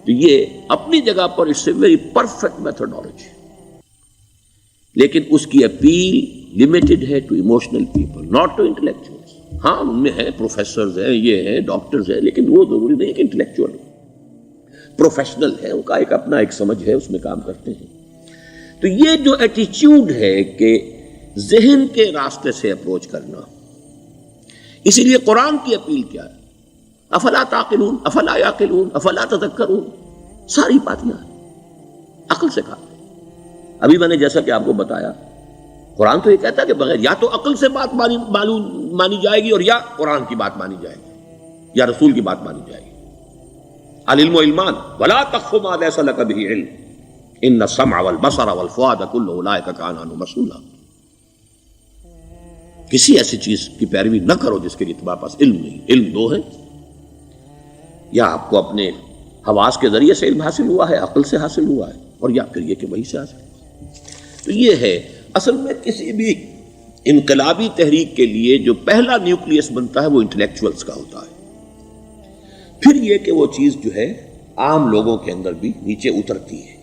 تو یہ اپنی جگہ پر it's a very perfect methodology, لیکن اس کی اپیل لمیٹڈ ہے to emotional people, not to intellectuals. ہاں ان میں ہیں پروفیسرز ہیں، یہ ہیں ڈاکٹرز ہیں، لیکن وہ ضروری نہیں کہ انٹلیکچوئل پروفیشنل ہے، ان کا ایک اپنا ایک سمجھ ہے، اس میں کام کرتے ہیں۔ تو یہ جو ایٹیچیوڈ ہے کہ ذہن کے راستے سے اپروچ کرنا، اسی لیے قرآن کی اپیل کیا ہے؟ افلا تعقلون، افلا یعقلون، افلا تذکرون، ساری باتیں عقل سے کہا۔ ابھی میں نے جیسا کہ آپ کو بتایا، قرآن تو یہ کہتا ہے کہ بغیر یا تو عقل سے بات مانی جائے گی، اور یا قرآن کی بات مانی جائے گی، یا رسول کی بات مانی جائے گی۔ العلم علمان ولا تخف ما ليس لك به علم ان السمع والبصر والفؤاد كل اولئك كان عنه مسؤولا۔ کسی ایسی چیز کی پیروی نہ کرو جس کے لیے تمہارے پاس علم نہیں۔ علم دو ہے، یا آپ کو اپنے حواس کے ذریعے سے علم حاصل ہوا ہے، عقل سے حاصل ہوا ہے، اور یا پھر یہ کہ وہی سے حاصل ہوا۔ تو یہ ہے اصل میں کسی بھی انقلابی تحریک کے لیے جو پہلا نیوکلیس بنتا ہے وہ انٹلیکچوئلز کا ہوتا ہے، پھر یہ کہ وہ چیز جو ہے عام لوگوں کے اندر بھی نیچے اترتی ہے۔